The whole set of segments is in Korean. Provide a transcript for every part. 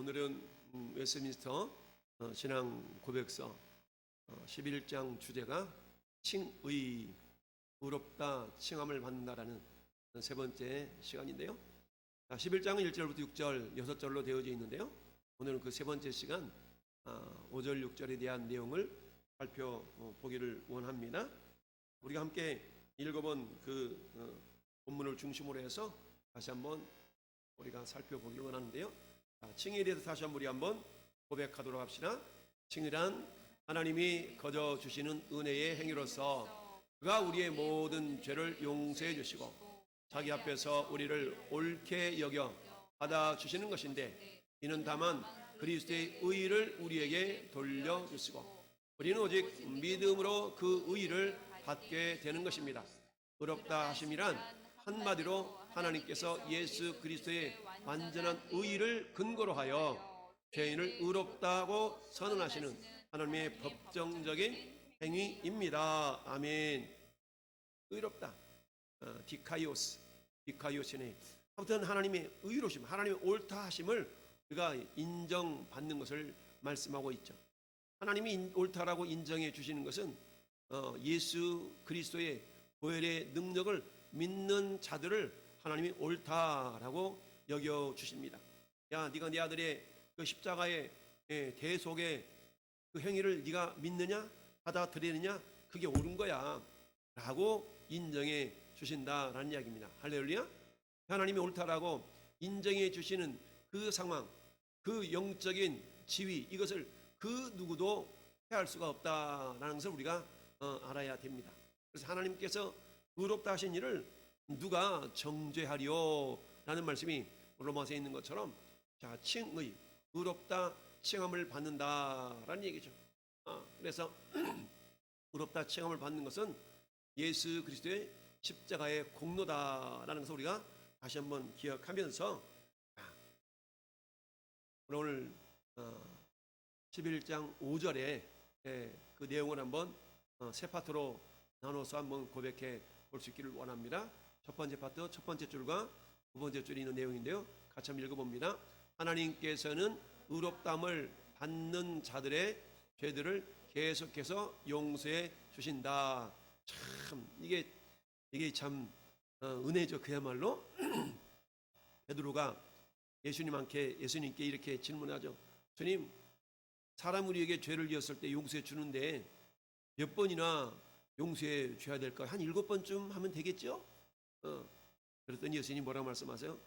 오늘은 웨스트민스터 신앙 고백서 11장 주제가 칭의, 의롭다, 칭함을 받는다라는 세 번째 시간인데요. 11장은 1절부터 6절, 6절로 되어져 있는데요. 오늘은 그 세 번째 시간 5절, 6절에 대한 내용을 살펴보기를 원합니다. 우리가 함께 읽어본 그 본문을 중심으로 해서 다시 한번 우리가 살펴보기를 원하는데요. 칭의에 대해서 다시 한번 우리 한번 고백하도록 합시다. 칭의란 하나님이 거저 주시는 은혜의 행위로서 그가 우리의 모든 죄를 용서해 주시고 자기 앞에서 우리를 옳게 여겨 받아 주시는 것인데, 이는 다만 그리스도의 의의를 우리에게 돌려주시고 우리는 오직 믿음으로 그 의의를 받게 되는 것입니다. 의롭다 하심이란 한마디로 하나님께서 예수 그리스도의 완전한 의의를 근거로 하여 죄인을 의롭다고 선언하시는 하나님의 법정적인 행위입니다. 아멘. 의롭다, 디카이오스네. 아무튼 하나님의 의로심, 하나님의 옳다 하심을 우리가 인정받는 것을 말씀하고 있죠. 하나님이 옳다라고 인정해 주시는 것은 예수 그리스도의 보혈의 능력을 믿는 자들을 하나님이 옳다라고 여겨 주십니다. 야, 네가 네 아들의 그 십자가의 대속의 그 행위를 네가 믿느냐, 받아들이느냐, 그게 옳은 거야 라고 인정해 주신다라는 이야기입니다. 할렐루야. 하나님이 옳다라고 인정해 주시는 그 상황, 그 영적인 지위, 이것을 그 누구도 해할 수가 없다라는 것을 우리가 알아야 됩니다. 그래서 하나님께서 의롭다 하신 일을 누가 정죄하리요? 라는 말씀이 로마서에 있는 것처럼, 자, 칭의, 의롭다, 칭함을 받는다라는 얘기죠. 그래서 의롭다, 칭함을 받는 것은 예수 그리스도의 십자가의 공로다라는 것을 우리가 다시 한번 기억하면서 오늘 11장 5절에 그 내용을 한번 세 파트로 나눠서 한번 고백해 볼 수 있기를 원합니다. 첫 번째 파트, 첫 번째 줄과 두 번째 줄이 있는 내용인데요. 같이 한번 읽어봅니다. 하나님께서는 의롭다함을 받는 자들의 죄들을 계속해서 용서해 주신다. 참 이게 참 은혜죠. 그야말로 베드로가 예수님께 이렇게 질문하죠. 주님, 사람 우리에게 죄를 지었을 때 용서해 주는데 몇 번이나 용서해 줘야 될까? 한 7번쯤 하면 되겠죠? 그랬더니 예수님이 뭐라고 말씀하세요?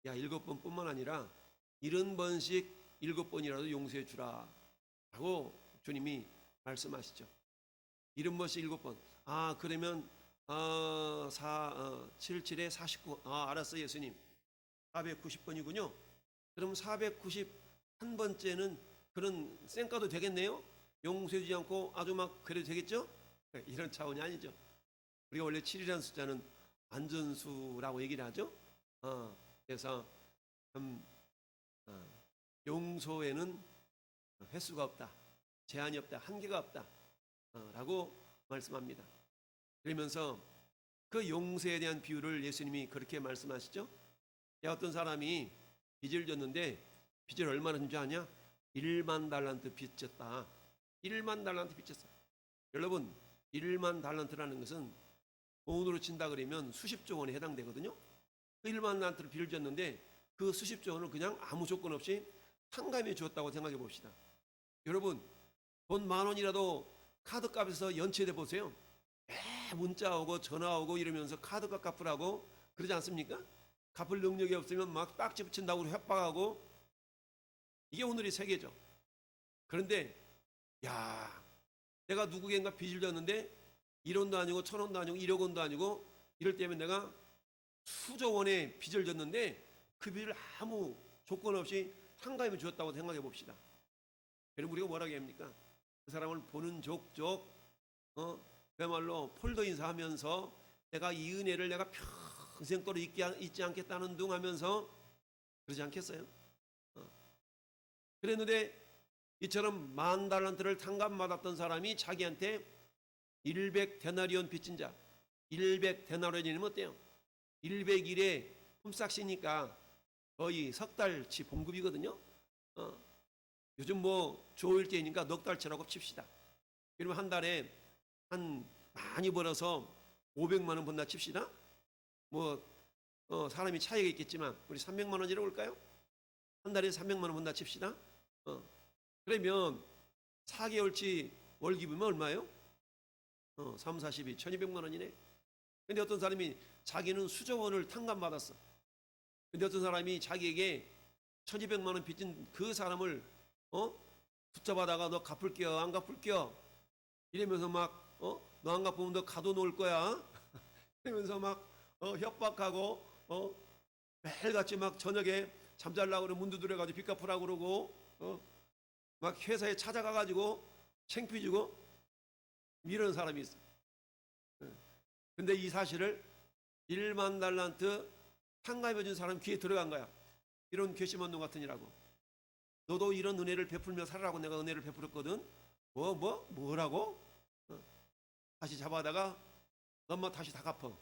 야, 7번뿐만 아니라 70번씩 7번이라도 용서해 주라 라고 주님이 말씀하시죠. 70번씩 7번. 그러면 77에 49. 알았어요, 예수님. 490번이군요. 그럼 491번째는 그런 쌩까도 되겠네요? 용서해 주지 않고 아주 막 그래도 되겠죠? 이런 차원이 아니죠. 우리가 원래 7이라는 숫자는 안전수라고 얘기를 하죠. 그래서 용서에는 횟수가 없다, 제한이 없다, 한계가 없다 라고 말씀합니다. 그러면서 그 용서에 대한 비유를 예수님이 그렇게 말씀하시죠. 야, 어떤 사람이 빚을 졌는데 빚을 얼마나 준 줄 아냐? 1만 달란트 빚졌다. 1만 달란트 빚졌어. 여러분, 1만 달란트라는 것은 돈으로 친다 그러면 수십조 원에 해당되거든요. 그 1만 달란트를 빚을 졌는데 그 수십조 원을 그냥 아무 조건 없이 탕감해 주었다고 생각해 봅시다. 여러분, 돈 10,000원이라도 카드값에서 연체돼 보세요. 문자 오고 전화 오고 이러면서 카드값 갚으라고 그러지 않습니까? 갚을 능력이 없으면 막 딱지 붙인다고 협박하고, 이게 오늘의 세계죠. 그런데 야, 내가 누구에겐가 빚을 졌는데 1원도 아니고 1,000원도 아니고 1억 원도 아니고 이럴 때면 내가 수조 원의 빚을 졌는데 그 빚을 아무 조건 없이 탕감해 주었다고 생각해 봅시다. 그럼 우리가 뭐라고 합니까? 그 사람을 보는 족족 그야말로 폴더 인사하면서 내가 이 은혜를 내가 평생 또로 잊지 않겠다는 둥 하면서 그러지 않겠어요? 그랬는데 이처럼 10,000달란트를 탕감받았던 사람이 자기한테 100데나리온 빚진 자, 100데나리온이면 어때요? 100일에 품삯이니까 거의 석 달치 봉급이거든요. 요즘 뭐 조일제니까 넉 달치라고 칩시다. 그러면 한 달에 한 많이 벌어서 500만 원 번다 칩시다. 뭐 사람이 차이가 있겠지만 우리 300만 원이라고 할까요? 한 달에 300만 원 번다 칩시다. 그러면 4개월치 월기부면 얼마예요? 3, 42, 1200만 원이네. 근데 어떤 사람이 자기는 수조원을 탕감받았어. 근데 어떤 사람이 자기에게 1200만 원 빚진 그 사람을 붙잡아다가 너 갚을게요, 안 갚을게요 이러면서 막 너 안 갚으면 너 가둬놓을 거야 이러면서 막 협박하고 매일같이 막 저녁에 잠자려고 그러면 문 두드려가지고 빚 갚으라고 그러고 막 회사에 찾아가가지고 창피 주고 이런 사람이 있어. 근데 이 사실을 1만 달란트 탕감해준 사람 귀에 들어간 거야. 이런 괘씸한 놈 같은 이라고. 너도 이런 은혜를 베풀며 살아라고 내가 은혜를 베풀었거든. 뭐라고? 다시 잡아다가 너만 다시 다 갚어.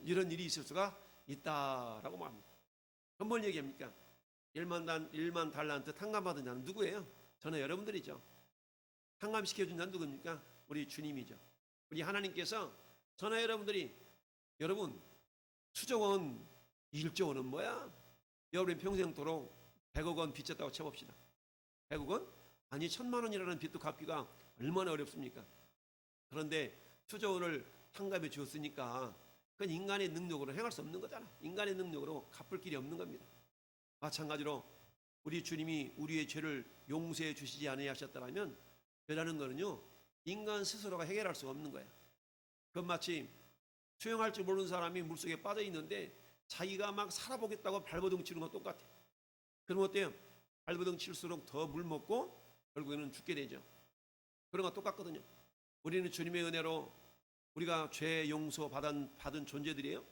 이런 일이 있을 수가 있다라고 말합니다. 그럼 뭘 얘기합니까? 1만 달란트 탕감받은 자는 누구예요? 저는 여러분들이죠. 탕감시켜준 자는 누굽니까? 우리 주님이죠. 우리 하나님께서 저나 여러분들이 여러분 수조원 1조 원은 뭐야? 여러분 평생토록 100억 원 빚졌다고 쳐봅시다. 100억 원? 아니 1000만 원이라는 빚도 갚기가 얼마나 어렵습니까? 그런데 수조원을 탕감해 주었으니까 그건 인간의 능력으로 행할 수 없는 거잖아. 인간의 능력으로 갚을 길이 없는 겁니다. 마찬가지로 우리 주님이 우리의 죄를 용서해 주시지 아니하셨다면 죄라는 거는요 인간 스스로가 해결할 수가 없는 거야. 그건 마치 수영할 줄 모르는 사람이 물속에 빠져 있는데 자기가 막 살아보겠다고 발버둥 치는 거 똑같아. 그럼 어때요? 발버둥 칠수록 더 물 먹고 결국에는 죽게 되죠. 그런 거 똑같거든요. 우리는 주님의 은혜로 우리가 죄 용서 받은 존재들이에요.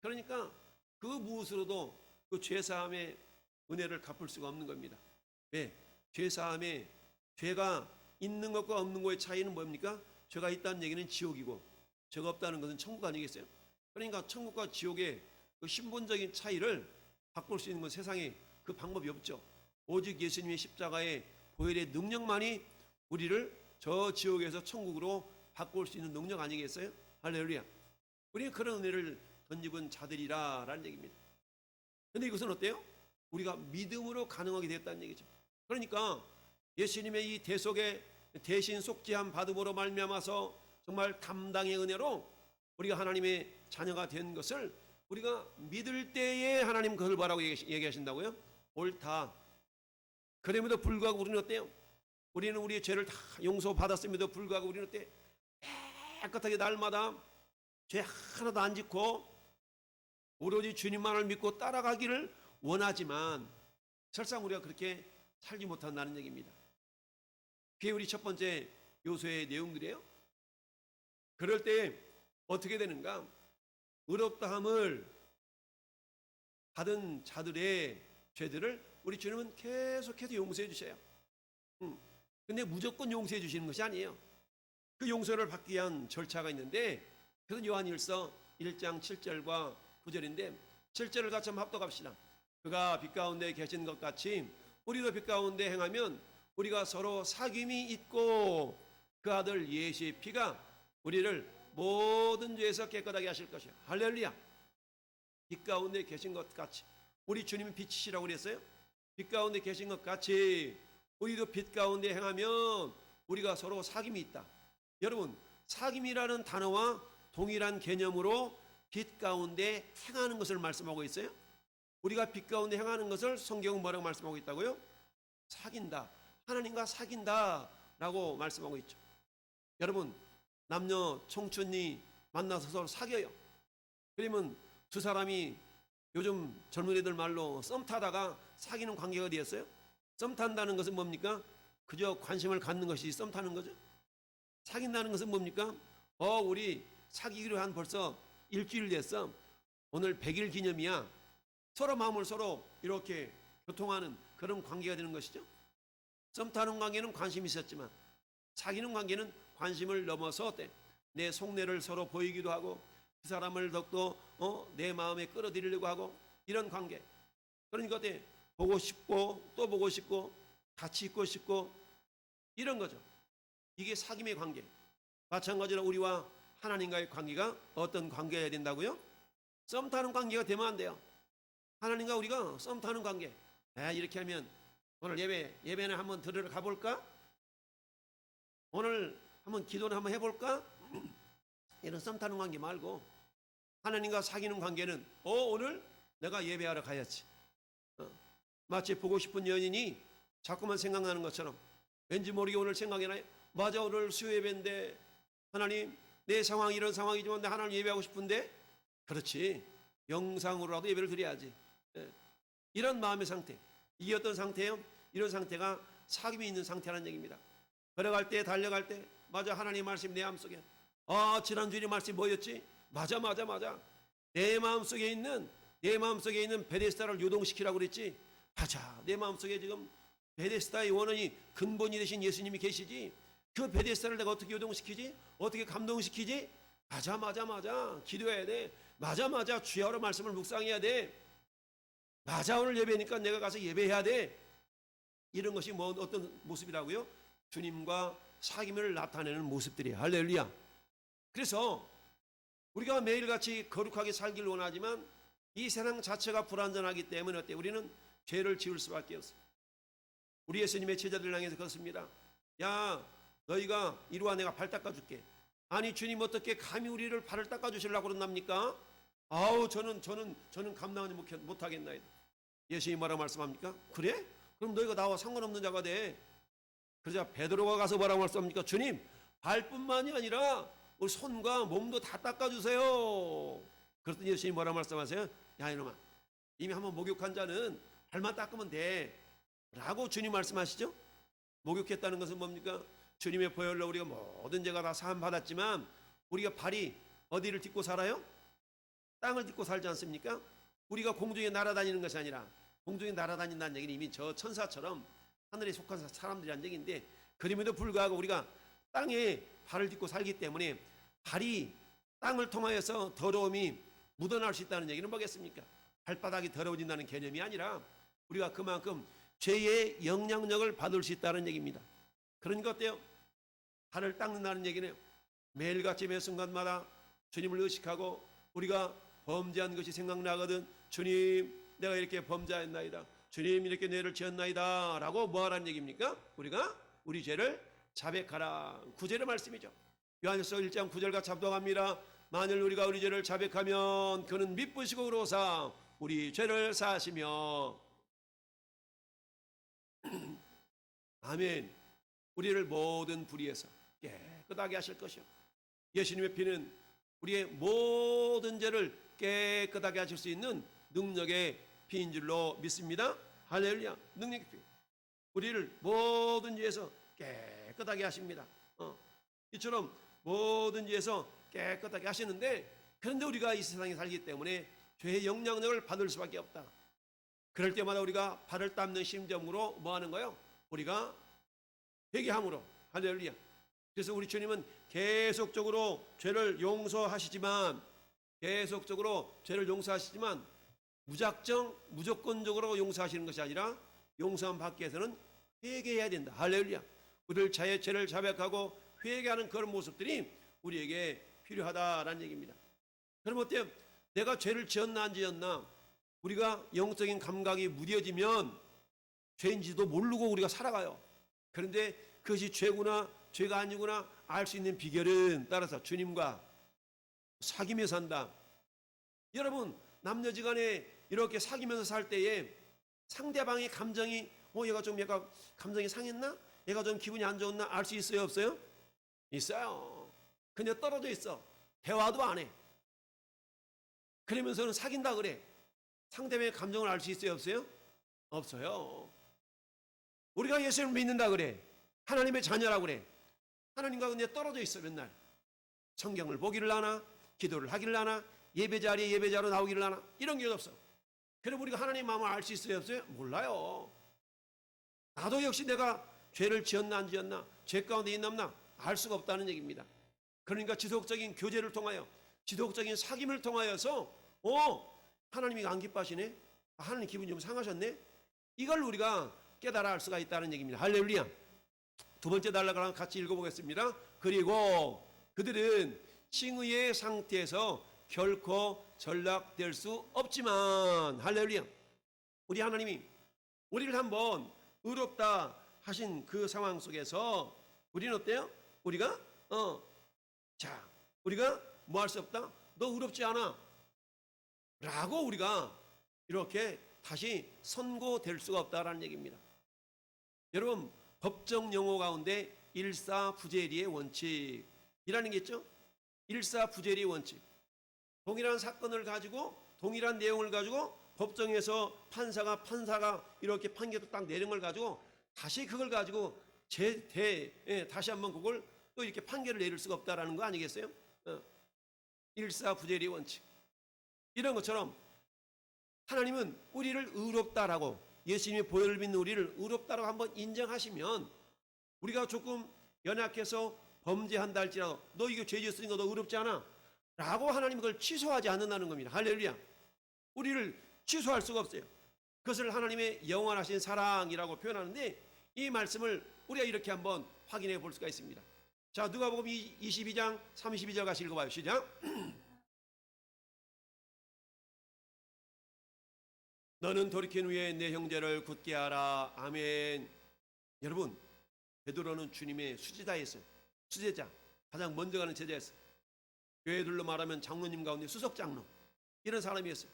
그러니까 그 무엇으로도 그 죄사함의 은혜를 갚을 수가 없는 겁니다. 왜? 죄사함에 죄가 있는 것과 없는 것의 차이는 뭡니까? 죄가 있다는 얘기는 지옥이고 죄가 없다는 것은 천국 아니겠어요? 그러니까 천국과 지옥의 그 신분적인 차이를 바꿀 수 있는 건 세상에 그 방법이 없죠. 오직 예수님의 십자가의 보혈의 능력만이 우리를 저 지옥에서 천국으로 바꿀 수 있는 능력 아니겠어요? 할렐루야. 우리는 그런 은혜를 덧입은 자들이라라는 얘기입니다. 그런데 이것은 어때요? 우리가 믿음으로 가능하게 됐다는 얘기죠. 그러니까 예수님의 이 대속의 대신 속죄함 받음으로 말미암아서 정말 감당의 은혜로 우리가 하나님의 자녀가 된 것을 우리가 믿을 때에 하나님 그걸 뭐라고 얘기하신다고요? 옳다. 그럼에도 불구하고 우리는 어때요? 우리는 우리의 죄를 다 용서받았음에도 불구하고 우리는 어때? 깨끗하게 날마다 죄 하나도 안 짓고 오로지 주님만을 믿고 따라가기를 원하지만 설상 우리가 그렇게 살지 못한다는 얘기입니다. 그게 우리 첫 번째 요소의 내용들이에요. 그럴 때 어떻게 되는가? 의롭다함을 받은 자들의 죄들을 우리 주님은 계속해서 용서해 주셔요. 근데 무조건 용서해 주시는 것이 아니에요. 그 용서를 받기 위한 절차가 있는데 그것은 요한일서 1장 7절과 9절인데 7절을 같이 한번 합독합시다. 그가 빛 가운데 계신 것 같이 우리도 빛 가운데 행하면 우리가 서로 사귐이 있고 그 아들 예수의 피가 우리를 모든 죄에서 깨끗하게 하실 것이야. 할렐루야. 빛 가운데 계신 것 같이 우리 주님은 빛이시라고 그랬어요. 빛 가운데 계신 것 같이 우리도 빛 가운데 행하면 우리가 서로 사귐이 있다. 여러분 사귐이라는 단어와 동일한 개념으로 빛 가운데 행하는 것을 말씀하고 있어요. 우리가 빛 가운데 행하는 것을 성경은 뭐라고 말씀하고 있다고요? 사귄다. 하나님과 사귄다 라고 말씀하고 있죠. 여러분 남녀 청춘이 만나서 서로 사귀어요. 그러면 두 사람이 요즘 젊은 애들 말로 썸 타다가 사귀는 관계가 되었어요. 썸 탄다는 것은 뭡니까? 그저 관심을 갖는 것이 썸 타는 거죠. 사귄다는 것은 뭡니까? 우리 사귀기로 한 벌써 일주일 됐어. 오늘 100일 기념이야. 서로 마음을 서로 이렇게 교통하는 그런 관계가 되는 것이죠. 썸 타는 관계는 관심이 있었지만 사귀는 관계는 관심을 넘어서 어때? 내 속내를 서로 보이기도 하고 그 사람을 더욱더 내 마음에 끌어들이려고 하고 이런 관계. 그러니까 어때? 보고 싶고 또 보고 싶고 같이 있고 싶고 이런 거죠. 이게 사귐의 관계. 마찬가지로 우리와 하나님과의 관계가 어떤 관계여야 된다고요? 썸 타는 관계가 되면 안 돼요. 하나님과 우리가 썸 타는 관계. 이렇게 하면 오늘 예배는 한번 들으러 가볼까? 오늘 한번 기도는 한번 해볼까? 이런 썸 타는 관계 말고 하나님과 사귀는 관계는 오늘 내가 예배하러 가야지. 마치 보고 싶은 연인이 자꾸만 생각나는 것처럼 왠지 모르게 오늘 생각이 나요. 맞아, 오늘 수요 예배인데 하나님 내 상황이 이런 상황이지만 나 하나님 예배하고 싶은데. 그렇지, 영상으로라도 예배를 드려야지. 이런 마음의 상태, 이게 어떤 상태예요? 이런 상태가 사귐이 있는 상태라는 얘기입니다. 걸어갈 때, 달려갈 때, 맞아, 하나님 말씀 내 마음속에, 지난 주일의 말씀이 뭐였지? 맞아. 내 마음속에 있는 베데스다를 요동시키라고 그랬지. 맞아, 내 마음속에 지금 베데스다의 원원이 근본이 되신 예수님이 계시지. 그 베데스다를 내가 어떻게 요동시키지? 어떻게 감동시키지? 맞아. 기도해야 돼. 맞아. 주야로 말씀을 묵상해야 돼. 맞아, 오늘 예배니까 내가 가서 예배해야 돼. 이런 것이 어떤 모습이라고요? 주님과 사귐을 나타내는 모습들이에요. 할렐루야. 그래서 우리가 매일같이 거룩하게 살길 원하지만 이 세상 자체가 불완전하기 때문에 어때? 우리는 죄를 지을 수밖에 없어요. 우리 예수님의 제자들 향해서 그렇습니다. 야, 너희가 이리 와, 내가 발 닦아줄게. 아니, 주님 어떻게 감히 우리를 발을 닦아주시려고 그런답니까? 저는 감당하지 못하겠나이다. 예수님이 뭐라고 말씀합니까? 그래? 그럼 너희가 나와 상관없는 자가 돼. 그러자 베드로가 가서 뭐라고 말씀합니까? 주님, 발뿐만이 아니라 우리 손과 몸도 다 닦아주세요. 그랬더니 예수님이 뭐라고 말씀하세요? 야, 이놈아, 이미 한번 목욕한 자는 발만 닦으면 돼 라고 주님 말씀하시죠. 목욕했다는 것은 뭡니까? 주님의 보혈로 우리가 모든 죄가 다 사함 받았지만 우리가 발이 어디를 딛고 살아요? 땅을 딛고 살지 않습니까? 우리가 공중에 날아다니는 것이 아니라, 공중에 날아다닌다는 얘기는 이미 저 천사처럼 하늘에 속한 사람들이란 얘기인데, 그럼에도 불구하고 우리가 땅에 발을 딛고 살기 때문에 발이 땅을 통하여서 더러움이 묻어날 수 있다는 얘기는 뭐겠습니까? 발바닥이 더러워진다는 개념이 아니라 우리가 그만큼 죄의 영향력을 받을 수 있다는 얘기입니다. 그러니까 어때요? 발을 닦는다는 얘기는 매일같이 매 순간마다 주님을 의식하고 우리가 범죄한 것이 생각나거든. 주님, 내가 이렇게 범죄했나이다. 주님, 이렇게 죄를 지었나이다 라고 뭐하라는 얘기입니까? 우리가 우리 죄를 자백하라. 구절의 말씀이죠. 요한일서 1장 9절과 잡동합니다. 만일 우리가 우리 죄를 자백하면 그는 미쁘시고 의로우사 우리 죄를 사하시며. 아멘. 우리를 모든 불의에서 깨끗하게 하실 것이요, 예수님의 피는 우리의 모든 죄를 깨끗하게 하실 수 있는 능력의 피인 줄로 믿습니다. 할렐루야. 능력의 피, 우리를 모든 죄에서 깨끗하게 하십니다. 이처럼 모든 죄에서 깨끗하게 하시는데, 그런데 우리가 이 세상에 살기 때문에 죄의 영향력을 받을 수밖에 없다. 그럴 때마다 우리가 발을 닦는 심정으로 뭐 하는 거예요? 우리가 회개함으로. 할렐루야. 그래서 우리 주님은 계속적으로 죄를 용서하시지만 무조건적으로 용서하시는 것이 아니라 용서함 밖에서는 회개해야 된다. 할렐루야. 우리를 죄를 자백하고 회개하는 그런 모습들이 우리에게 필요하다라는 얘기입니다. 그럼 어때요? 내가 죄를 지었나 안 지었나, 우리가 영적인 감각이 무뎌지면 죄인지도 모르고 우리가 살아가요. 그런데 그것이 죄구나 죄가 아니구나 알 수 있는 비결은 따라서 주님과 사귀며 산다. 여러분, 남녀지간에 이렇게 사귀면서 살 때에 상대방의 감정이 얘가 감정이 상했나? 얘가 좀 기분이 안 좋았나? 알 수 있어요, 없어요? 있어요. 그냥 떨어져 있어. 대화도 안 해. 그러면서는 사귄다 그래. 상대방의 감정을 알 수 있어요, 없어요? 없어요. 우리가 예수를 믿는다 그래. 하나님의 자녀라고 그래. 하나님과 그냥 떨어져 있어. 맨날 성경을 보기를 하나, 기도를 하기를 하나, 예배 자리에 예배자로 나오기를 하나, 이런 게 없어. 그럼 우리가 하나님 마음을 알 수 있어요, 없어요? 몰라요. 나도 역시 내가 죄를 지었나 안 지었나, 죄 가운데 있나 알 수가 없다는 얘기입니다. 그러니까 지속적인 교제를 통하여, 지속적인 사귐을 통하여서 하나님이 안 기뻐하시네, 하나님 기분이 좀 상하셨네, 이걸 우리가 깨달아 알 수가 있다는 얘기입니다. 할렐루야. 두 번째 단락을 같이 읽어보겠습니다. 그리고 그들은 칭의의 상태에서 결코 전락될 수 없지만, 할렐루야. 우리 하나님이 우리를 한번 의롭다 하신 그 상황 속에서 우리는 어때요? 우리가 우리가 뭐 할 수 없다? 너 의롭지 않아 라고 우리가 이렇게 다시 선고될 수가 없다라는 얘기입니다. 여러분, 법정 용어 가운데 일사부재리의 원칙이라는 게 있죠. 일사부재리의 원칙. 동일한 사건을 가지고 동일한 내용을 가지고 법정에서 판사가 이렇게 판결을 딱 내린 걸 가지고 다시 그걸 가지고 다시 한번 그걸 또 이렇게 판결을 내릴 수가 없다라는 거 아니겠어요? 일사부재리의 원칙. 이런 것처럼 하나님은 우리를 의롭다라고, 예수님의 보혈을 믿는 우리를 의롭다라고 한번 인정하시면, 우리가 조금 연약해서 범죄한다 할지라도 너 이거 죄 지었으니까 너 의롭지 않아 라고 하나님은 그걸 취소하지 않는다는 겁니다. 할렐루야. 우리를 취소할 수가 없어요. 그것을 하나님의 영원하신 사랑이라고 표현하는데, 이 말씀을 우리가 이렇게 한번 확인해 볼 수가 있습니다. 자, 누가복음 22장 32절 같이 읽어봐요. 시작. 너는 돌이킨 후에 내 형제를 굳게 하라. 아멘. 여러분, 베드로는 주님의 수제자였어요. 수제자, 가장 먼저 가는 제자였어요. 교회들로 말하면 장로님 가운데 수석장로, 이런 사람이었어요.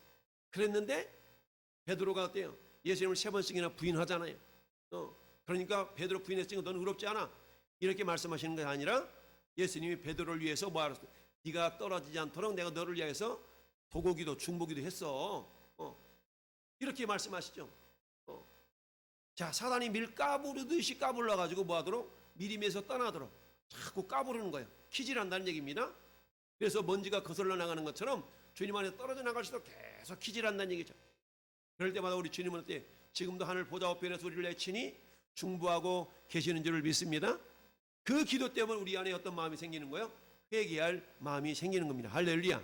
그랬는데 베드로가 어때요? 예수님을 3번씩이나 부인하잖아요. 그러니까 베드로 부인했으니까 너는 의롭지 않아 이렇게 말씀하시는 게 아니라, 예수님이 베드로를 위해서 뭐 하랬어요? 네가 떨어지지 않도록 내가 너를 위해서 도고기도 중보기도 했어. 이렇게 말씀하시죠. 자, 사단이 밀 까부르듯이 까불러 가지고 뭐 하도록? 미림에서 떠나도록 자꾸 까부르는 거예요. 키질한다는 얘기입니다. 그래서 먼지가 거슬러 나가는 것처럼 주님 안에 떨어져 나갈수록 계속 키질한다는 얘기죠. 그럴 때마다 우리 주님은 어때? 지금도 하늘 보좌 우편에서 우리를 내치니 중보하고 계시는 줄을 믿습니다. 그 기도 때문에 우리 안에 어떤 마음이 생기는 거예요? 회개할 마음이 생기는 겁니다. 할렐루야.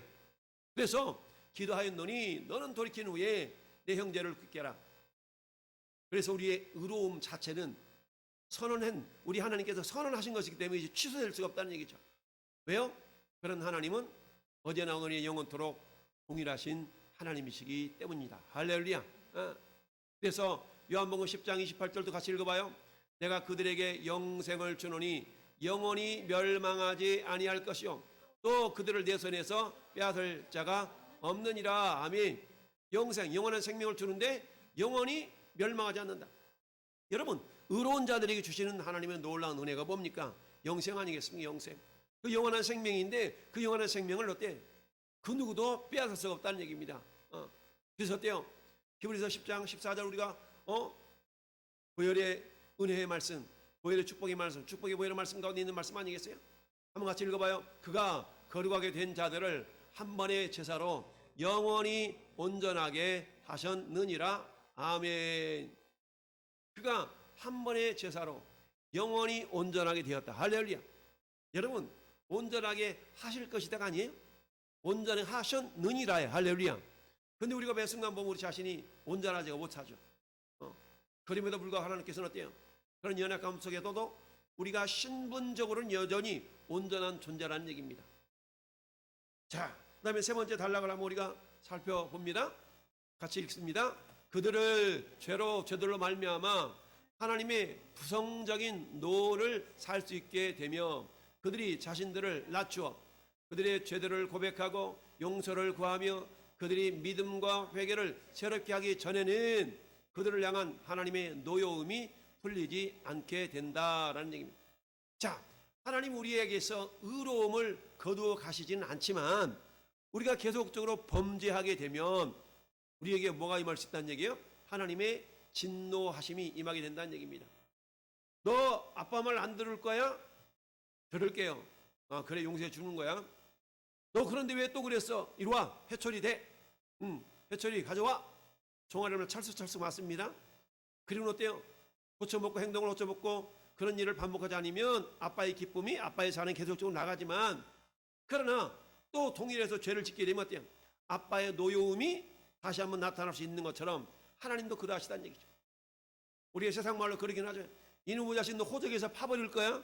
그래서 기도하였노니 너는 돌이킨 후에 내 형제를 굳게 하라. 그래서 우리의 의로움 자체는 우리 하나님께서 선언하신 것이기 때문에 이제 취소될 수가 없다는 얘기죠. 왜요? 그런 하나님은 어제나 오늘이 영원토록 동일하신 하나님이시기 때문입니다. 할렐루야. 그래서 요한복음 10장 28절도 같이 읽어봐요. 내가 그들에게 영생을 주노니 영원히 멸망하지 아니할 것이요 또 그들을 내 손에서 빼앗을 자가 없느니라. 아멘. 영원한 생명을 주는데 영원히 멸망하지 않는다. 여러분, 의로운 자들에게 주시는 하나님의 놀라운 은혜가 뭡니까? 영생 아니겠습니까? 영생. 그 영원한 생명인데 그 영원한 생명을 어때? 그 누구도 빼앗을 수가 없다는 얘기입니다. 그래서 어때요? 히브리서 10장 14절 우리가 보혈의 은혜의 말씀, 보혈의 축복의 말씀, 축복의 보혈의 말씀 가운데 있는 말씀 아니겠어요? 한번 같이 읽어봐요. 그가 거룩하게 된 자들을 한 번의 제사로 영원히 온전하게 하셨느니라. 아멘. 그가 한 번의 제사로 영원히 온전하게 되었다. 할렐루야. 여러분, 온전하게 하실 것이다가 아니에요? 온전히 하셨느니라에. 할렐루야. 근데 우리가 매 순간 보면 우리 자신이 온전하지가 못하죠. 그럼에도 불구하고 하나님께서는 어때요? 그런 연약감 속에서도 우리가 신분적으로는 여전히 온전한 존재라는 얘기입니다. 자, 그 다음에 세 번째 단락을 한번 우리가 살펴봅니다. 같이 읽습니다. 그들을 죄들로 말미암아 하나님의 부성적인 노를 살 수 있게 되며 그들이 자신들을 낮추어 그들의 죄들을 고백하고 용서를 구하며 그들이 믿음과 회개를 새롭게 하기 전에는 그들을 향한 하나님의 노여움이 풀리지 않게 된다라는 얘기입니다. 자, 하나님 우리에게서 의로움을 거두어 가시지는 않지만 우리가 계속적으로 범죄하게 되면 우리에게 뭐가 임할 수 있다는 얘기예요? 하나님의 진노하심이 임하게 된다는 얘기입니다. 너 아빠 말 안 들을 거야? 들을게요. 그래, 용서해 주는 거야. 너 그런데 왜 또 그랬어? 이리 와, 회초리 대. 회초리 가져와. 종아리를 찰싹찰싹 맞습니다. 그리고 어때요? 고쳐먹고 행동을 고쳐먹고 그런 일을 반복하지 않으면 아빠의 기쁨이, 아빠의 사랑이 계속적으로 나가지만, 그러나 또 동일해서 죄를 짓게 되면 어때요? 아빠의 노여움이 다시 한번 나타날 수 있는 것처럼 하나님도 그러하시다는 얘기죠. 우리의 세상 말로 그러긴 하죠. 이놈의 자식 너 호적에서 파버릴 거야?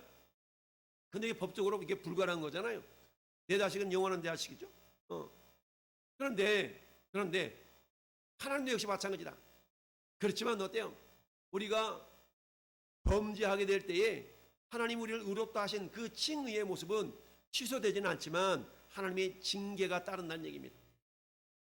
근데 이게 법적으로 이게 불가능한 거잖아요. 내 자식은 영원한 내 자식이죠. 그런데 하나님도 역시 마찬가지다. 그렇지만 어때요? 우리가 범죄하게 될 때에 하나님 우리를 의롭다 하신 그 칭의의 모습은 취소되지는 않지만 하나님의 징계가 따른다는 얘기입니다.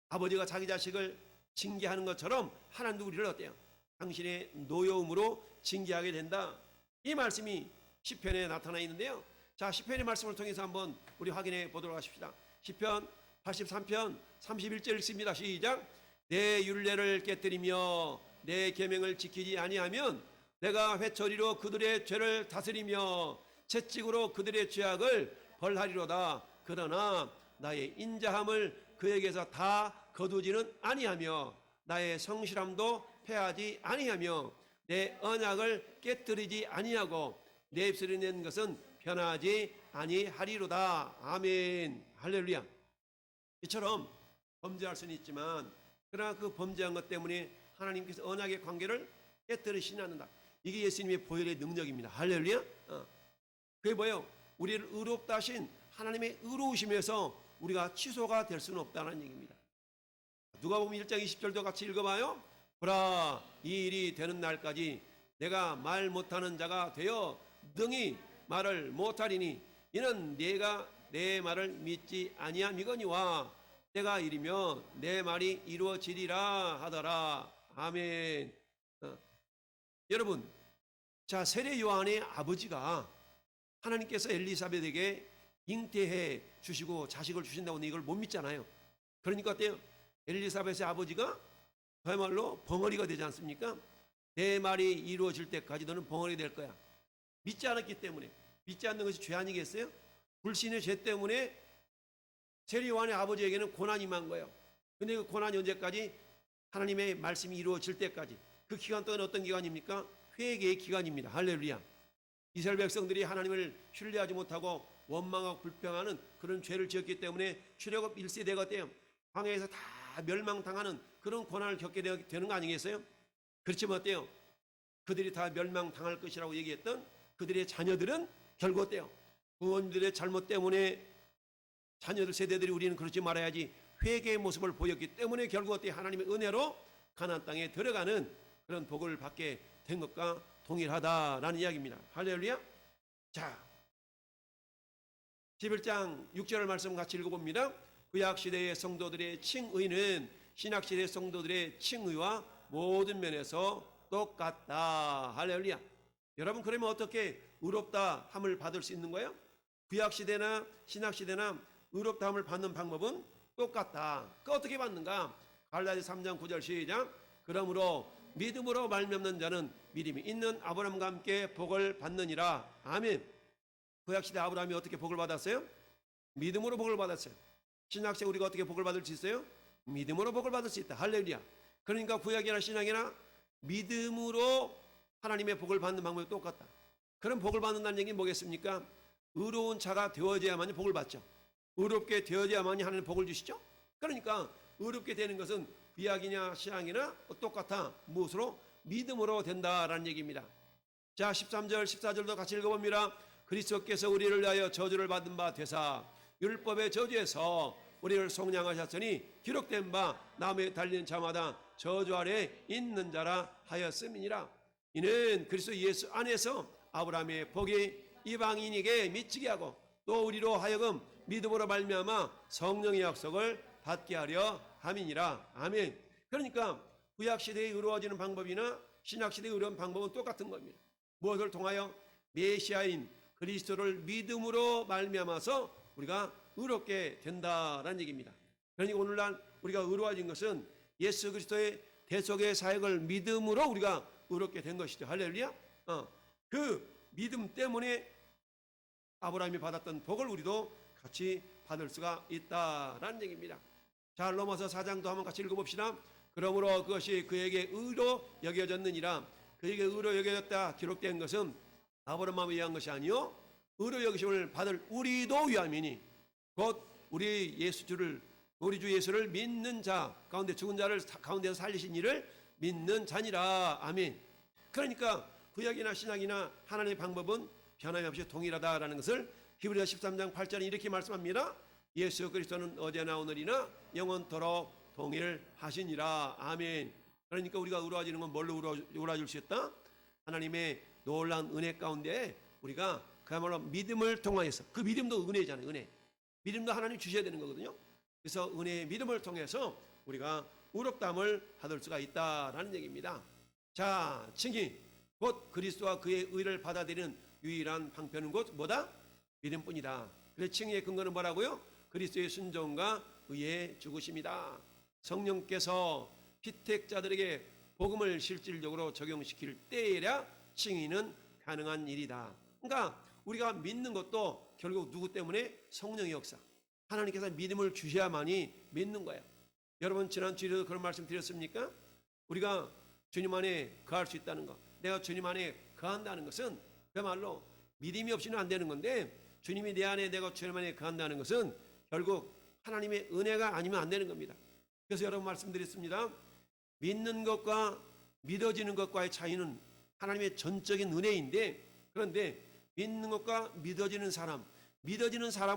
아버지가 자기 자식을 징계하는 것처럼 하나님도 우리를 어때요? 당신의 노여움으로 징계하게 된다. 이 말씀이 시편에 나타나 있는데요. 자, 시편의 말씀을 통해서 한번 우리 확인해 보도록 하십시다. 시편 83편 31절 읽습니다. 시작. 내 율례를 깨뜨리며 내 계명을 지키지 아니하면 내가 회초리로 그들의 죄를 다스리며 채찍으로 그들의 죄악을 벌하리로다. 그러나 나의 인자함을 그에게서 다 거두지는 아니하며 나의 성실함도 패하지 아니하며 내 언약을 깨뜨리지 아니하고 내 입술이 낸 것은 변하지 아니하리로다. 아멘. 할렐루야. 이처럼 범죄할 수는 있지만 그러나 그 범죄한 것 때문에 하나님께서 언약의 관계를 깨뜨리시지 않는다. 이게 예수님의 보혈의 능력입니다. 할렐루야. 그게 뭐예요? 우리를 의롭다 하신 하나님의 의로우심에서 우리가 취소가 될 수는 없다는 얘기입니다. 누가복음 1장 20절도 같이 읽어봐요. 보라, 이 일이 되는 날까지 내가 말 못하는 자가 되어 능히 말을 못하리니 이는 내가 내 말을 믿지 아니함이거니와 때가 이르면 내 말이 이루어지리라 하더라. 아멘. 여러분, 자, 세례 요한의 아버지가 하나님께서 엘리사벳에게 잉태해 주시고 자식을 주신다고 이걸 못 믿잖아요. 그러니까 어때요? 엘리사벳의 아버지가 그야말로 벙어리가 되지 않습니까? 내 말이 이루어질 때까지 너는 벙어리 될 거야. 믿지 않았기 때문에. 믿지 않는 것이 죄 아니겠어요? 불신의 죄 때문에 세례 요한의 아버지에게는 고난이 임한 거예요. 근데 그 고난이 언제까지? 하나님의 말씀이 이루어질 때까지. 그 기간 동안 어떤 기간입니까? 회개의 기간입니다. 할렐루야. 이스라엘 백성들이 하나님을 신뢰하지 못하고 원망하고 불평하는 그런 죄를 지었기 때문에 출애굽 1세대가 어때요? 광야에서 다 멸망당하는 그런 고난을 겪게 되는 거 아니겠어요? 그렇지만 어때요? 그들이 다 멸망당할 것이라고 얘기했던 그들의 자녀들은 결국 어때요? 부모님들의 잘못 때문에 자녀들 세대들이 우리는 그러지 말아야지 회개의 모습을 보였기 때문에 결국 어때요? 하나님의 은혜로 가나안 땅에 들어가는 그런 복을 받게 된 것과 동일하다라는 이야기입니다. 할렐루야. 자, 11장 6절 말씀 같이 읽어봅니다. 구약시대의 성도들의 칭의는 신약시대의 성도들의 칭의와 모든 면에서 똑같다. 할렐루야. 여러분, 그러면 어떻게 의롭다 함을 받을 수 있는 거예요? 구약시대나 신약시대나 의롭다 함을 받는 방법은 똑같다. 그 어떻게 받는가? 갈라디아서 3장 9절 시작. 그러므로 믿음으로 말미암는 자는 믿음이 있는 아브라함과 함께 복을 받느니라. 아멘. 구약시대 아브라함이 어떻게 복을 받았어요? 믿음으로 복을 받았어요. 신약시대 우리가 어떻게 복을 받을 수 있어요? 믿음으로 복을 받을 수 있다. 할렐루야. 그러니까 구약이나 신약이나 믿음으로 하나님의 복을 받는 방법이 똑같다. 그럼 복을 받는다는 얘기는 뭐겠습니까? 의로운 자가 되어져야만이 복을 받죠. 의롭게 되어져야만이 하나님 복을 주시죠. 그러니까 의롭게 되는 것은 구약이냐 신약이나 똑같아. 무엇으로? 믿음으로 된다라는 얘기입니다. 자, 13절 14절도 같이 읽어봅니다. 그리스도께서 우리를 위하여 저주를 받은 바 되사 율법의 저주에서 우리를 속량하셨으니 기록된 바 나무에 달린 자마다 저주 아래 있는 자라 하였음이니라. 이는 그리스도 예수 안에서 아브라함의 복이 이방인에게 미치게 하고 또 우리로 하여금 믿음으로 말미암아 성령의 약속을 받게 하려 함이니라. 아멘. 그러니까 구약시대에 의로워지는 방법이나 신약시대에 의로운 방법은 똑같은 겁니다. 무엇을 통하여? 메시아인 그리스도를 믿음으로 말미암아서 우리가 의롭게 된다라는 얘기입니다. 그러니까 오늘날 우리가 의로워진 것은 예수 그리스도의 대속의 사역을 믿음으로 우리가 의롭게 된 것이죠. 할렐루야. 그 믿음 때문에 아브라함이 받았던 복을 우리도 같이 받을 수가 있다라는 얘기입니다. 자, 로마서 4장도 한번 같이 읽어봅시다. 그러므로 그것이 그에게 의로 여겨졌느니라. 그에게 의로 여겨졌다 기록된 것은 아브라함을 위한 것이 아니요 의로 여기심을 받을 우리도 위함이니 곧 우리 주 예수를 믿는 자 가운데 죽은 자를 가운데서 살리신 이를 믿는 자니라. 아멘. 그러니까 구약이나 신약이나 하나님의 방법은 변함없이 동일하다라는 것을 히브리서 13장 8절에 이렇게 말씀합니다. 예수 그리스도는 어제나 오늘이나 영원토록 동일하시니라. 아멘. 그러니까 우리가 의로워지는 건 뭘로 의로워질 수 있다? 하나님의 놀라운 은혜 가운데 우리가 그야말로 믿음을 통하여서, 그 믿음도 은혜잖아요. 은혜. 믿음도 하나님 주셔야 되는 거거든요. 그래서 은혜의 믿음을 통해서 우리가 의롭다함을 받을 수가 있다라는 얘기입니다. 자, 칭의 곧 그리스도와 그의 의를 받아들이는 유일한 방편은 곧 뭐다? 믿음뿐이다. 그래서 칭의의 근거는 뭐라고요? 그리스도의 순종과 의의 죽으심이다. 성령께서 피택자들에게 복음을 실질적으로 적용시킬 때에야 칭의는 가능한 일이다. 그러니까 우리가 믿는 것도 결국 누구 때문에? 성령의 역사. 하나님께서 믿음을 주셔야만이 믿는 거예요. 여러분 지난 주일에도 그런 말씀 드렸습니까? 우리가 주님 안에 거할 수 있다는 것, 내가 주님 안에 거한다는 것은 그야말로 믿음이 없이는 안 되는 건데, 주님이 내 안에, 내가 주님 안에 거한다는 것은 결국 하나님의 은혜가 아니면 안 되는 겁니다. 그래서 여러분 말씀드렸습니다. 믿는 것과 믿어지는 것과의 차이는 하나님의 전적인 은혜인데, 그런데 믿는 것과 믿어지는 사람은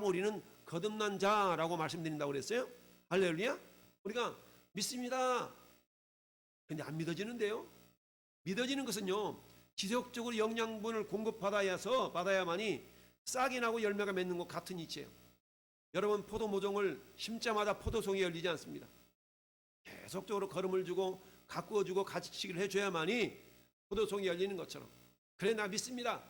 우리는 거듭난 자라고 말씀드린다고 그랬어요. 할렐루야. 우리가 믿습니다. 근데 안 믿어지는데요. 믿어지는 것은요, 지속적으로 영양분을 받아야만이 싹이 나고 열매가 맺는 것 같은 이치예요. 여러분 포도 모종을 심자마다 포도송이 열리지 않습니다. 계속적으로 거름을 주고 가꾸어주고 가지치기를 해줘야만이 포도송이 열리는 것처럼, 그래 나 믿습니다.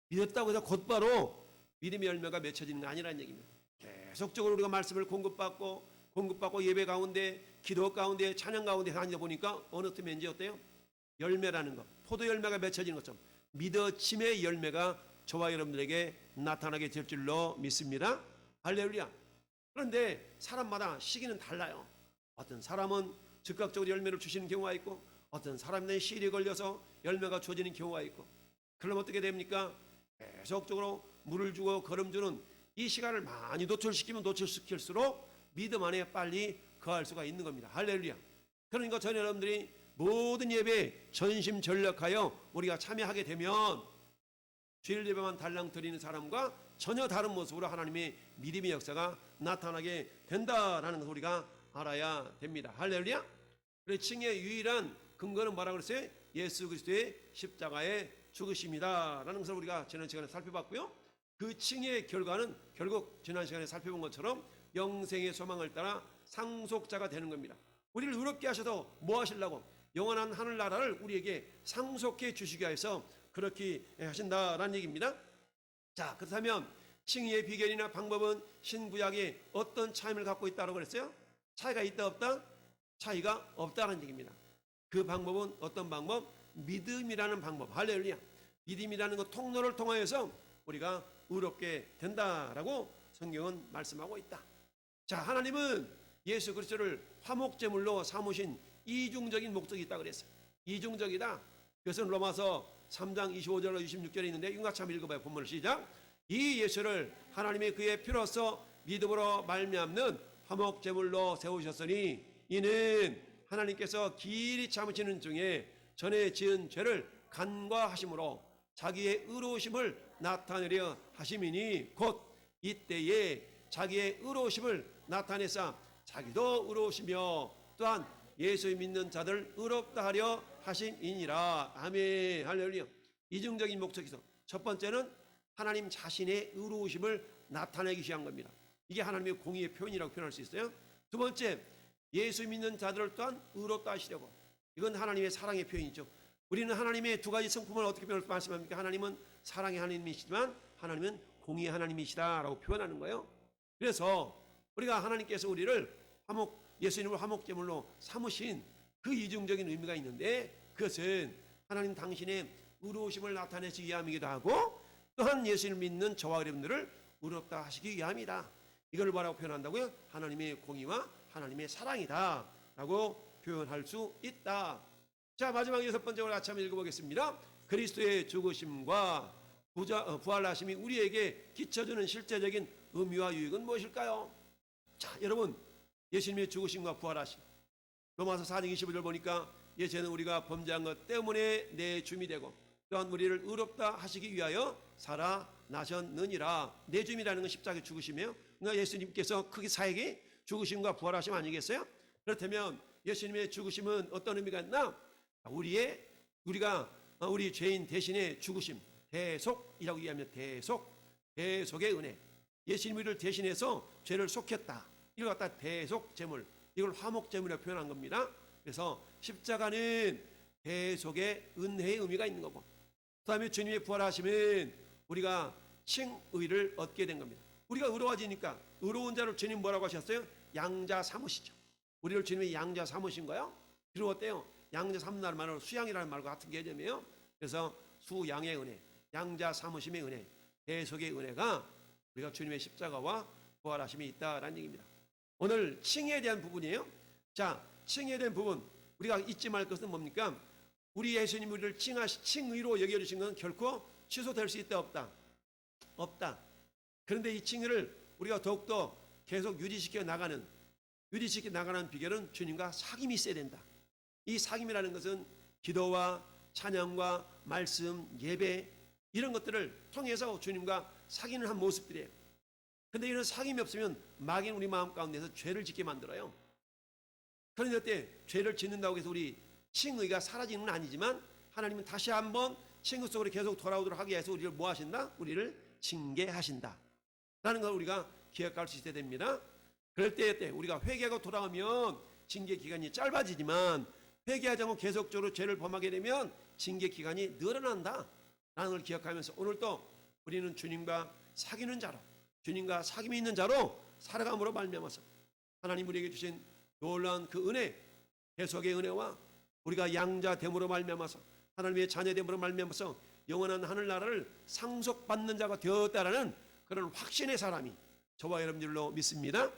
믿었다고 해서 곧바로 믿음의 열매가 맺혀지는 게 아니라는 얘기입니다. 계속적으로 우리가 말씀을 공급받고 예배 가운데, 기도 가운데, 찬양 가운데 다니다 보니까 어느 틈엔지 어때요? 열매라는 것, 포도 열매가 맺혀지는 것처럼 믿어짐의 열매가 저와 여러분들에게 나타나게 될 줄로 믿습니다. 할렐루야. 그런데 사람마다 시기는 달라요. 어떤 사람은 즉각적으로 열매를 주시는 경우가 있고, 어떤 사람들은 시일이 걸려서 열매가 주어지는 경우가 있고, 그럼 어떻게 됩니까? 계속적으로 물을 주고 거름 주는 이 시간을 많이 노출시킬수록 믿음 안에 빨리 거할 수가 있는 겁니다. 할렐루야. 그러니까 전 여러분들이 모든 예배에 전심전력하여 우리가 참여하게 되면 주일 예배만 달랑 드리는 사람과 전혀 다른 모습으로 하나님의 믿음의 역사가 나타나게 된다라는 것을 우리가 알아야 됩니다. 할렐루야. 그래서 칭의의 유일한 근거는 뭐라고 그랬어요? 예수 그리스도의 십자가의 죽으심이다라는 것을 우리가 지난 시간에 살펴봤고요. 그 칭의의 결과는 결국 지난 시간에 살펴본 것처럼 영생의 소망을 따라 상속자가 되는 겁니다. 우리를 의롭게 하셔도 뭐 하시려고? 영원한 하늘나라를 우리에게 상속해 주시기 위해서 그렇게 하신다라는 얘기입니다. 자, 그렇다면 칭의의 비결이나 방법은 신구약에 어떤 차이를 갖고 있다고 그랬어요? 차이가 있다 없다? 차이가 없다는 얘기입니다. 그 방법은 어떤 방법? 믿음이라는 방법. 할렐루야. 믿음이라는 것 통로를 통하여서 우리가 의롭게 된다라고 성경은 말씀하고 있다. 자, 하나님은 예수 그리스도를 화목제물로 삼으신 이중적인 목적이 있다고 그랬어요. 이중적이다. 그것은 로마서 3장 25절로 26절에 있는데 이거 같이 한번 읽어봐요. 본문을 시작. 이 예수를 하나님이 그의 피로써 믿음으로 말미암는 화목제물로 세우셨으니 이는 하나님께서 길이 참으시는 중에 전에 지은 죄를 간과하심으로 자기의 의로우심을 나타내려 하심이니 곧 이때에 자기의 의로우심을 나타내사 자기도 의로우시며 또한 예수 믿는 자들 의롭다 하려 하심이니라. 아멘. 할렐루야. 이중적인 목적에서 첫 번째는 하나님 자신의 의로우심을 나타내기 위한 겁니다. 이게 하나님의 공의의 표현이라고 표현할 수 있어요. 두 번째, 예수 믿는 자들을 또한 의롭다 하시려고. 이건 하나님의 사랑의 표현이죠. 우리는 하나님의 두 가지 성품을 어떻게 말씀합니까? 하나님은 사랑의 하나님이시지만 하나님은 공의의 하나님이시다라고 표현하는 거예요. 그래서 우리가 하나님께서 우리를 예수님을 화목제물로 삼으신 그 이중적인 의미가 있는데, 그것은 하나님 당신의 의로우심을 나타내시기 위함이기도 하고, 또한 예수님을 믿는 저와 여러분들을 의롭다 하시기 위함이다. 이걸 뭐라고 표현한다고요? 하나님의 공의와 하나님의 사랑이다 라고 표현할 수 있다. 자, 마지막 6번째로 같이 한번 읽어보겠습니다. 그리스도의 죽으심과 부활하심이 우리에게 끼쳐주는 실제적인 의미와 유익은 무엇일까요? 자, 여러분, 예수님의 죽으심과 부활하심, 로마서 4장 25절 보니까 예전에 우리가 범죄한 것 때문에 내 줌이 되고 또한 우리를 의롭다 하시기 위하여 살아나셨느니라. 내 줌이라는 건 십자가에 죽으시며 그러니까 예수님께서 크게 사역이 죽으심과 부활하심 아니겠어요? 그렇다면 예수님의 죽으심은 어떤 의미가 있나? 우리가 우리 죄인 대신에 죽으심, 대속이라고 얘기하면 대속의 은혜. 예수님이 우리를 대신해서 죄를 속했다. 이걸 갖다 대속 제물, 이걸 화목 제물이라고 표현한 겁니다. 그래서 십자가는 대속의 은혜의 의미가 있는 거고, 그다음에 주님의 부활하심은 우리가 칭의를 얻게 된 겁니다. 우리가 의로워지니까 의로운 자를 주님 뭐라고 하셨어요? 양자 삼으시죠. 우리를 주님이 양자 삼으신 거예요. 그리고 어때요? 양자 삼는다는 말은 수양이라는 말과 같은 개념이에요. 그래서 수양의 은혜, 양자 삼으심의 은혜, 대속의 은혜가 우리가 주님의 십자가와 부활하심이 있다라는 얘기입니다. 오늘 칭의에 대한 부분이에요. 자, 칭의에 대한 부분 우리가 잊지 말 것은 뭡니까? 우리 예수님 우리를 칭의로 여겨주신 것은 결코 취소될 수 있다 없다? 없다. 그런데 이 칭의를 우리가 더욱더 계속 유지시켜 나가는 비결은 주님과 사귐이 있어야 된다. 이 사귐이라는 것은 기도와 찬양과 말씀, 예배 이런 것들을 통해서 주님과 사귀는 한 모습들이에요. 그런데 이런 사귐이 없으면 마귀는 우리 마음 가운데서 죄를 짓게 만들어요. 그런데 어때? 죄를 짓는다고 해서 우리 칭의가 사라지는 건 아니지만 하나님은 다시 한번 칭의 속으로 계속 돌아오도록 하기 위해서 우리를 뭐 하신다? 우리를 징계하신다 라는 걸 우리가 기억할 수 있어야 됩니다. 그럴 때 우리가 회개하고 돌아오면 징계 기간이 짧아지지만 회개하지 않고 계속적으로 죄를 범하게 되면 징계 기간이 늘어난다 라는 걸 기억하면서 오늘도 우리는 주님과 사귀는 자로, 주님과 사귐이 있는 자로 살아감으로 말미암아서 하나님 우리에게 주신 놀라운 그 은혜, 대속의 은혜와 우리가 양자됨으로 말미암아서 하나님의 자녀됨으로 말미암아서 영원한 하늘나라를 상속받는 자가 되었다라는 그런 확신의 사람이 저와 여러분들로 믿습니다.